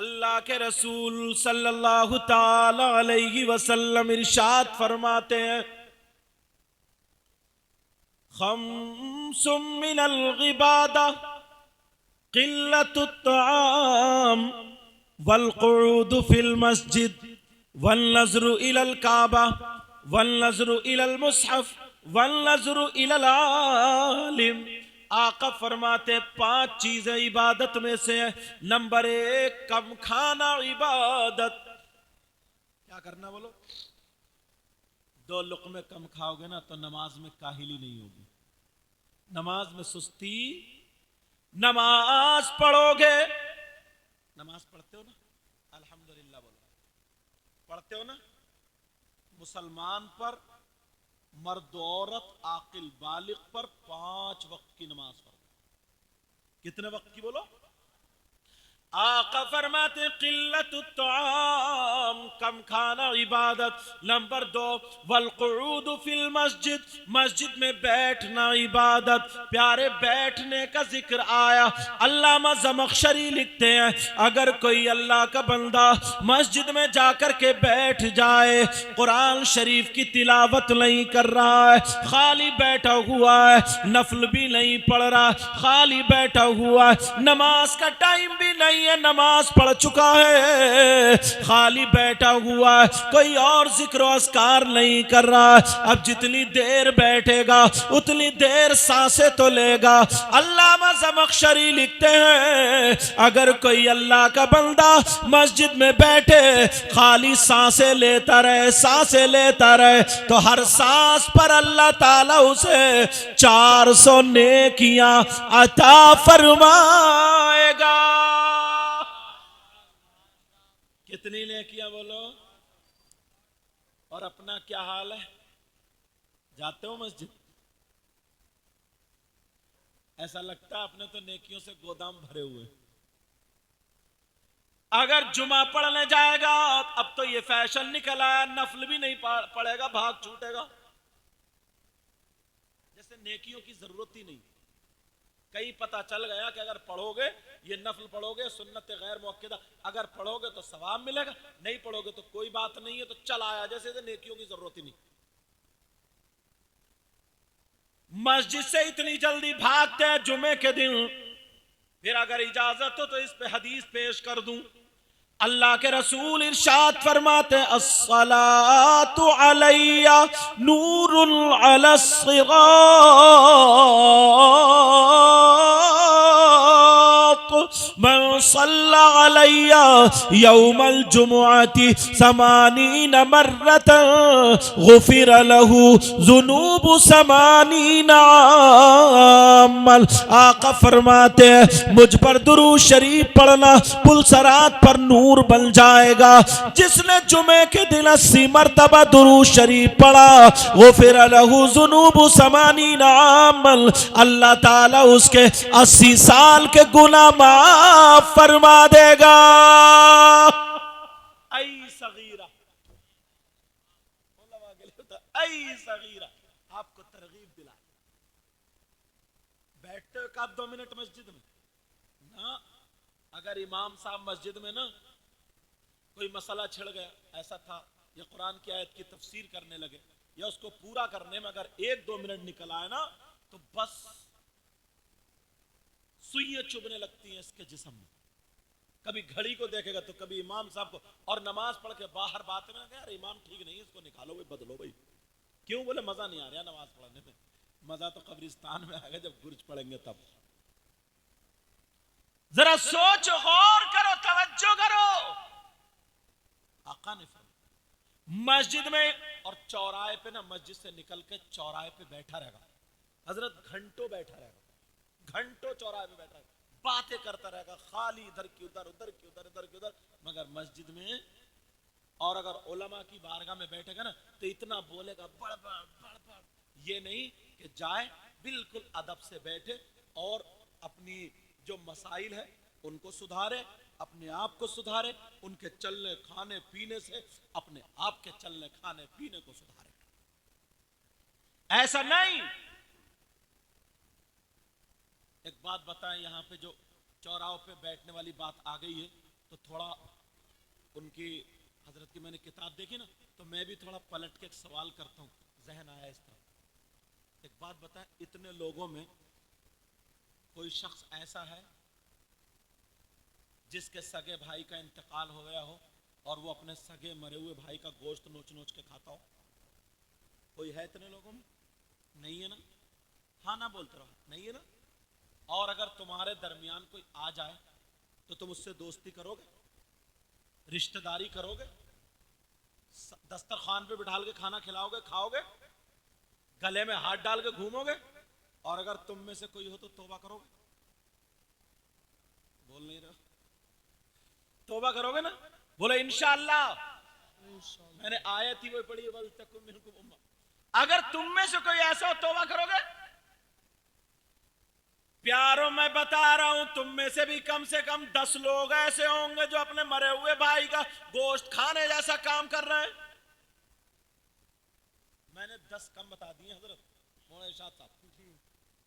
اللہ کے رسول صلی اللہ تعالی علیہ وسلم ارشاد فرماتے ہیں خمس من العبادہ قلت الطعام والقعود فی المسجد والنظر الى الکعبہ والنظر الى المصحف والنظر الى العالم. آقا فرماتے 5 چیزیں عبادت میں سے ہیں. نمبر 1 کم کھانا عبادت. کیا کرنا بولو؟ 2 لقمے کم کھاؤ گے نا تو نماز میں کاہلی نہیں ہوگی، نماز میں سستی. نماز پڑھو گے، نماز پڑھتے ہو نا؟ الحمدللہ بولو. پڑھتے ہو نا؟ مسلمان پر، مرد و عورت، عاقل بالغ پر 5 وقت کی نماز پڑھو. کتنے وقت کی بولو؟ آقا فرماتے قلت الطعام کم کھانا عبادت. نمبر 2 والقعود فی المسجد مسجد میں بیٹھنا عبادت. پیارے بیٹھنے کا ذکر آیا. علامہ زمخشری لکھتے ہیں اگر کوئی اللہ کا بندہ مسجد میں جا کر کے بیٹھ جائے، قرآن شریف کی تلاوت نہیں کر رہا ہے، خالی بیٹھا ہوا ہے، نفل بھی نہیں پڑھ رہا، خالی بیٹھا ہوا ہے، نماز کا ٹائم بھی نہیں ہے، نماز پڑھ چکا ہے، خالی بیٹھا ہوا ہے، کوئی اور ذکر و اذکار نہیں کر رہا ہے، اب جتنی دیر بیٹھے گا اتنی دیر سانسیں تو لے گا. علامہ زمخشری لکھتے ہیں اگر کوئی اللہ کا بندہ مسجد میں بیٹھے خالی سانسیں لیتا رہے، سانسیں لیتا رہے، تو ہر سانس پر اللہ تعالیٰ اسے 400 نیکیاں عطا فرمائے گا. کتنی نیکیاں بولو؟ اور اپنا کیا حال ہے؟ جاتے ہو مسجد؟ ایسا لگتا ہے اپنے تو نیکیوں سے گودام بھرے ہوئے. اگر جمعہ پڑھنے جائے گا اب تو یہ فیشن نکل آیا، نفل بھی نہیں پڑھے گا، بھاگ چھوٹے گا، جیسے نیکیوں کی ضرورت ہی نہیں. کہیں پتا چل گیا کہ اگر پڑھو گے یہ نفل پڑھو گے سنت غیر مؤکدہ، اگر پڑھو گے تو ثواب ملے گا، نہیں پڑھو گے تو کوئی بات نہیں ہے، تو چل آیا جیسے نیکیوں کی ضرورت ہی نہیں. مسجد سے اتنی جلدی بھاگتے ہیں جمعے کے دن. پھر اگر اجازت ہو تو اس پہ حدیث پیش کر دوں. اللہ کے رسول ارشاد فرماتے ہیں الصلاۃ علی نور علی الصراط من صلی علی یوم الجمعة 80 مرة غفر له ذنوب 80 عاما. آقا فرماتے ہیں مجھ پر درود شریف پڑھنا پل صراط پر نور بن جائے گا. جس نے جمعے کے دن 80 مرتبہ درود شریف پڑھا غفر له ذنوب 80 عاما، اللہ تعالیٰ اس کے 80 سال کے گناہ معاف فرما دے گا. ای صغیرہ، ای صغیرہ، آپ کو ترغیب دلا. بیٹھتے ہو کہ آپ 2 منٹ مسجد میں نا؟ اگر امام صاحب مسجد میں نا کوئی مسئلہ چھڑ گیا، ایسا تھا، یا قرآن کی آیت کی تفسیر کرنے لگے یا اس کو پورا کرنے میں اگر 1-2 منٹ نکل آئے نا تو بس سوئیاں چبھنے لگتی ہیں اس کے جسم میں. کبھی گھڑی کو دیکھے گا تو کبھی امام صاحب کو، اور نماز پڑھ کے باہر بات میں کہ یار امام ٹھیک نہیں، اس کو نکالو بھائی، بدلو بھائی. کیوں؟ بولے مزہ نہیں آ رہا نماز پڑھنے میں. مزہ تو قبرستان میں آئے گا جب گرج پڑھیں گے تب. ذرا سوچ غور کرو، توجہ کرو. آقا نے فرمایا مسجد میں اور چوراہے پہ نا، مسجد سے نکل کے چوراہے پہ بیٹھا رہے گا حضرت، گھنٹوں بیٹھا رہے گا، گھنٹوں چوراہے پہ بیٹھا رہے گا، باتیں کرتا رہے گا، خالی ادھر کی ادھر، ادھر کی ادھر، ادھر کی ادھر. مگر مسجد میں اور اگر علماء کی بارگاہ میں بیٹھے گا نا تو اتنا بولے گا بڑھ بڑھ بڑھ بڑھ. یہ نہیں کہ جائے بالکل ادب سے بیٹھے اور اپنی جو مسائل ہے ان کو سدھارے، اپنے آپ کو سدھارے، ان کے چلنے کھانے پینے سے اپنے آپ کے چلنے کھانے پینے کو سدھارے. ایسا نہیں. ایک بات بتائیں، یہاں پہ جو چوراہوں پہ بیٹھنے والی بات آ گئی ہے، تو تھوڑا ان کی حضرت کی میں نے کتاب دیکھی نا، تو میں بھی تھوڑا پلٹ کے ایک سوال کرتا ہوں، ذہن آیا اس طرح۔ ایک بات بتائیں، اتنے لوگوں میں کوئی شخص ایسا ہے جس کے سگے بھائی کا انتقال ہو گیا ہو اور وہ اپنے سگے مرے ہوئے بھائی کا گوشت نوچ نوچ کے کھاتا ہو؟ کوئی ہے اتنے لوگوں میں؟ نہیں ہے نا؟ ہاں نہ بولتے رہو، نہیں ہے نا؟ اور اگر تمہارے درمیان کوئی آ جائے تو تم اس سے دوستی کرو گے، رشتہ داری کرو گے، دسترخوان پہ بٹھال کے کھانا کھلاؤ گے، کھاؤ گے، گلے میں ہاتھ ڈال کے گھومو گے؟ اور اگر تم میں سے کوئی ہو تو توبہ کرو گے؟ بول نہیں رہے؟ توبہ کرو گے نا؟ بولے انشاءاللہ۔ میں نے آیت ہی وہ پڑھی ہے، وَلْتَكُن مِّنْكُمْ أُمَّةٌ۔ اگر تم میں سے کوئی ایسا ہو توبہ کرو گے؟ پیاروں میں بتا رہا ہوں، تم میں سے بھی کم سے کم 10 لوگ ایسے ہوں گے جو اپنے مرے ہوئے بھائی کا گوشت کھانے جیسا کام کر رہے ہیں۔ میں نے 10 کم بتا دیے حضرت مولانا ارشاد صاحب،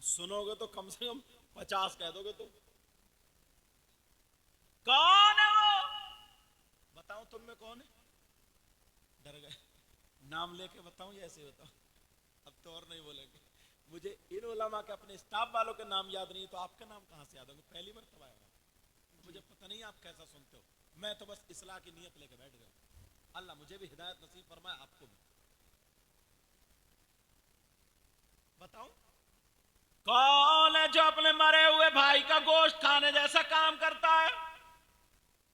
سنو گے تو کم سے کم 50 کہہ دو گے تو۔ کون ہے وہ؟ بتاؤں تم میں کون ہے؟ ڈر گئے؟ نام لے کے بتاؤں یا ایسے بتاؤں؟ اب تو اور نہیں بولیں گے۔ مجھے ان علماء کے اپنے اسٹاف والوں کے نام یاد نہیں، تو آپ کے نام کہاں سے یاد ہوں گے؟ پہلی مرتبہ آیا ہوں، مجھے پتہ نہیں آپ کیسا سنتے ہو، میں تو بس اصلاح کی نیت لے کے بیٹھ گیا۔ اللہ مجھے بھی ہدایت نصیب فرمائے، آپ کو بھی۔ بتاؤں کون ہے جو اپنے مرے ہوئے بھائی کا گوشت کھانے جیسا کام کرتا ہے؟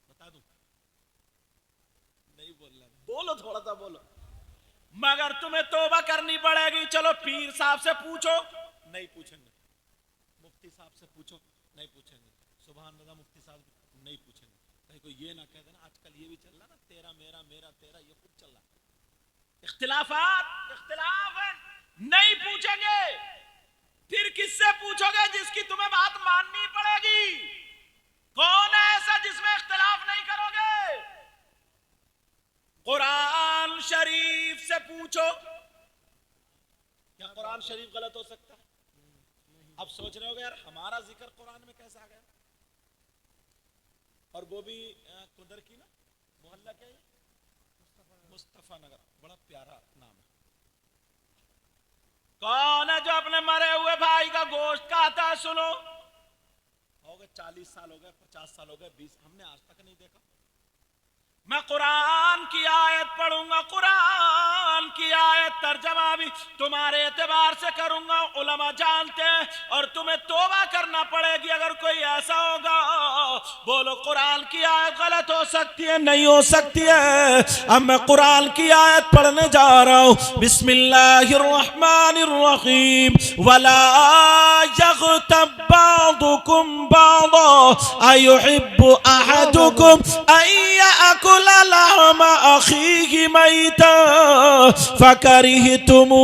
بتا دوں؟ نہیں بولنا، بولو تھوڑا سا بولو۔ مگر تمہیں توبہ کرنی پڑے گی۔ چلو پیر صاحب سے پوچھو، نہیں پوچھیں گے۔ مفتی صاحب سے پوچھو، نہیں پوچھیں گے۔ سبحان اللہ، مفتی صاحب نہیں پوچھیں گے۔ کہیں کوئی یہ نہ کہہ دینا آج کل یہ بھی چل رہا نا، تیرا میرا میرا تیرا، یہ خود چل رہا ہے، اختلافات اختلاف ہیں، نہیں پوچھیں گے۔ پھر کس سے پوچھو گے؟ جس کی تمہیں بات ماننی پڑے گی۔ کون ہے ایسا جس میں اختلاف نہیں کرو گے؟ قرآن شریف سے پوچھو۔ کیا قرآن شریف غلط ہو سکتا ہے؟ اب سوچ رہے ہو گے یار ہمارا ذکر قرآن میں کیسا آ گیا؟ اور وہ بھی قدر کی نا، محلہ کیا ہے؟ مصطفیٰ نگر، بڑا پیارا نام ہے۔ کون ہے جو اپنے مرے ہوئے بھائی کا گوشت کھاتا ہے؟ سنو، ہو گئے 40 سال ہو گئے، 50 سال ہو گئے، 20، ہم نے آج تک نہیں دیکھا۔ میں قرآن کی آیت پڑھوں گا، قرآن کی آیت ترجمہ بھی تمہارے اعتبار سے کروں گا، علماء جانتے ہیں، اور تمہیں توبہ کرنا پڑے گی اگر کوئی ایسا ہوگا۔ بولو قرآن کی آیت غلط ہو سکتی ہے؟ نہیں ہو سکتی ہے۔ اب میں قرآن کی آیت پڑھنے جا رہا ہوں۔ بسم اللہ الرحمن الرحیم۔ وَلَا يَغْتَبْ بَعْضُكُمْ بَعْضًا أَيُحِبُّ أَحَدُكُمْ أَن يَأْكُلَ لحم أخيه ميتا فكرهتموه۔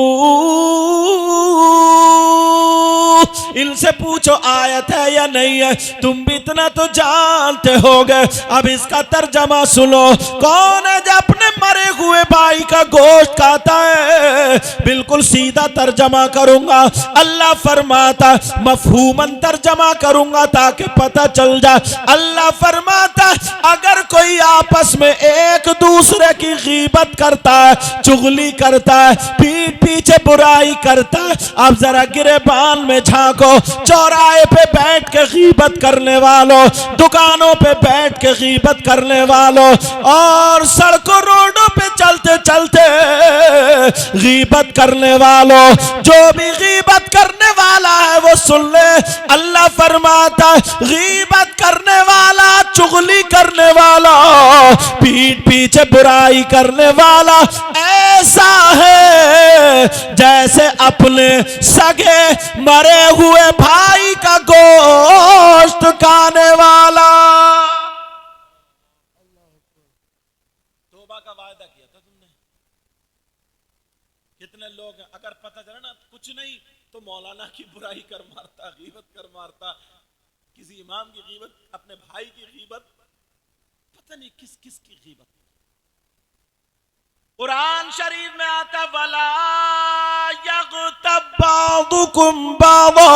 ان سے پوچھو آیت ہے یا نہیں ہے، تم بھی اتنا تو جانتے ہوگے۔ اب اس کا ترجمہ سنو، کون ہے جو اپنے مرے ہوئے بھائی کا گوشت کھاتا ہے؟ بالکل سیدھا ترجمہ کروں گا، اللہ فرماتا، مفہوماً ترجمہ کروں گا تاکہ پتہ چل جائے۔ اللہ فرماتا اگر کوئی آپس میں ایک دوسرے کی غیبت کرتا ہے، چغلی کرتا ہے، پیٹھ پیچھے برائی کرتا ہے، اب ذرا گریبان میں جھانکو، چوراہے پہ بیٹھ کے غیبت کرنے والوں، دکانوں پہ بیٹھ کے غیبت کرنے والوں، اور سڑکوں روڈوں پہ چلتے چلتے غیبت کرنے والوں، جو بھی غیبت کرنے والا ہے وہ سن لے، اللہ فرماتا غیبت کرنے والا، چغلی کرنے والا، پیٹھ پیچھے برائی کرنے والا ایسا ہے جیسے اپنے سگے مرے ہوئے بھائی کا گوشت کھانے والا۔ توبہ کا وعدہ کیا تھا تم نے؟ کتنے لوگ ہیں اگر پتہ چلا نا کچھ نہیں تو مولانا کی برائی کر مارتا، غیبت کر مارتا، کسی امام کی غیبت، اپنے بھائی کی غیبت، پتہ نہیں کس کس کی غیبت۔ قرآن شریف میں آتا وَلَا يَغْتَبْ بَعْضُكُمْ بَعْضًا